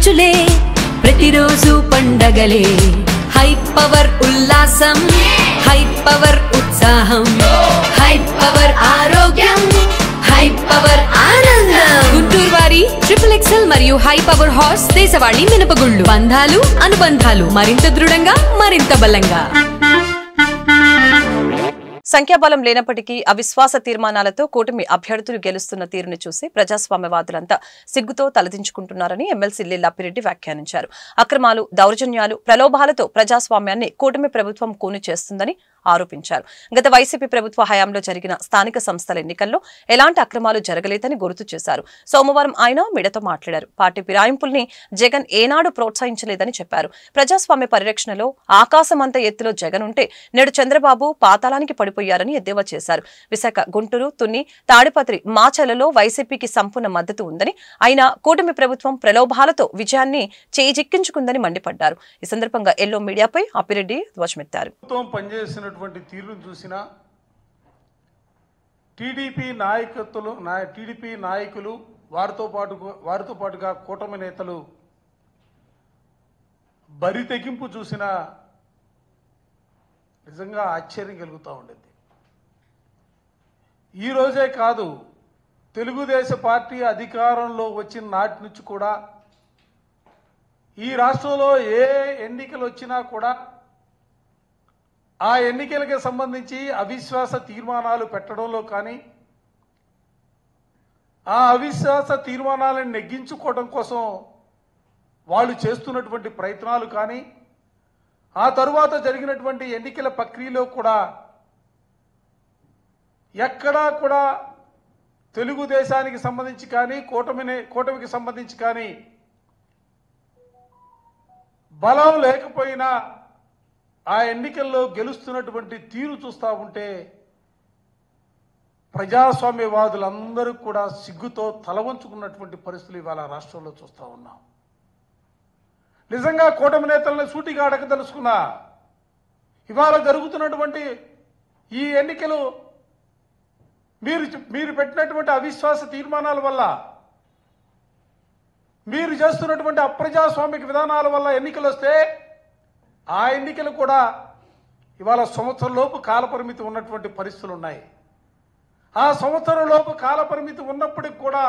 రుచులే ప్రతిరోజు పండగలే high power ఉల్లాసం high power ఉత్సాహం హై పవర్ ఆరోగ్యం హై పవర్ ఆనందం గుంటూరు వారి ట్రిపుల్ ఎక్సెల్ మరియు హై పవర్ హార్స్ దేశవాళీ మినపగుళ్ళు బంధాలు అనుబంధాలు మరింత దృఢంగా మరింత బలంగా సంఖ్యాబలం లేనప్పటికీ అవిశ్వాస తీర్మానాలతో కూటమి అభ్యర్థులు గెలుస్తున్న తీరును చూసి ప్రజాస్వామ్యవాదులంతా సిగ్గుతో తలదించుకుంటున్నారని ఎమ్మెల్సీ లిల్లాపిరెడ్డి వ్యాఖ్యానించారు. అక్రమాలు, దౌర్జన్యాలు, ప్రలోభాలతో ప్రజాస్వామ్యాన్ని కూటమి ప్రభుత్వం కూని చేస్తుందని ఆరోపించారు. గత వైసీపీ ప్రభుత్వ హయాంలో జరిగిన స్థానిక సంస్థల ఎన్నికల్లో ఎలాంటి అక్రమాలు జరగలేదని గుర్తు చేశారు. సోమవారం ఆయన మీడియాతో మాట్లాడారు. పార్టీ ఫిరాయింపుల్ని జగన్ ఏనాడు ప్రోత్సహించలేదని చెప్పారు. ప్రజాస్వామ్య పరిరక్షణలో ఆకాశమంత ఎత్తులో జగన్ ఉంటే నేడు చంద్రబాబు పాతాళానికి పడిపోయారని ఎద్దేవా చేశారు. విశాఖ, గుంటూరు, తుని, తాడిపత్రి, మాచలలో వైసీపీకి సంపూర్ణ మద్దతు ఉందని, అయినా కూటమి ప్రభుత్వం ప్రలోభాలతో విజయాన్ని చేజిక్కించుకుందని మండిపడ్డారు. ఈ సందర్భంగా ఎల్లో మీడియాపై అప్పిరెడ్డి ధ్వజమెత్తారు. తీరును చూసినా టీడీపీ నాయకులు వారితో పాటుగా కూటమి నేతలు బరి తెగింపు చూసినా నిజంగా ఆశ్చర్యం కలుగుతూ ఉండేది. ఈ రోజే కాదు, తెలుగుదేశం పార్టీ అధికారంలో వచ్చిన నాటి నుంచి కూడా ఈ రాష్ట్రంలో ఏ ఎన్నికలు వచ్చినా కూడా ఆ ఎన్నికలకు సంబంధించి అవిశ్వాస తీర్మానాలు పెట్టడంలో కానీ, ఆ అవిశ్వాస తీర్మానాలను నెగ్గించుకోవడం కోసం వాళ్ళు చేస్తున్నటువంటి ప్రయత్నాలు కానీ, ఆ తరువాత జరిగినటువంటి ఎన్నికల ప్రక్రియలో కూడా ఎక్కడా కూడా తెలుగుదేశానికి సంబంధించి కానీ కూటమికి సంబంధించి కానీ బలం లేకపోయినా ఆ ఎన్నికల్లో గెలుస్తున్నటువంటి తీరు చూస్తూ ఉంటే ప్రజాస్వామ్యవాదులందరూ కూడా సిగ్గుతో తలవంచుకున్నటువంటి పరిస్థితులు ఇవాళ రాష్ట్రంలో చూస్తూ ఉన్నాం. నిజంగా కూటమి నేతలను సూటిగా అడగదలుచుకున్నా, ఇవాళ జరుగుతున్నటువంటి ఈ ఎన్నికలు మీరు పెట్టినటువంటి అవిశ్వాస తీర్మానాల వల్ల, మీరు చేస్తున్నటువంటి అప్రజాస్వామిక విధానాల వల్ల ఎన్నికలు వస్తే ఆ ఎన్నికలు కూడా ఇవాళ సంవత్సరంలోపు కాలపరిమితి ఉన్నటువంటి పరిస్థితులు ఉన్నాయి. ఆ సంవత్సరంలోపు కాలపరిమితి ఉన్నప్పటికి కూడా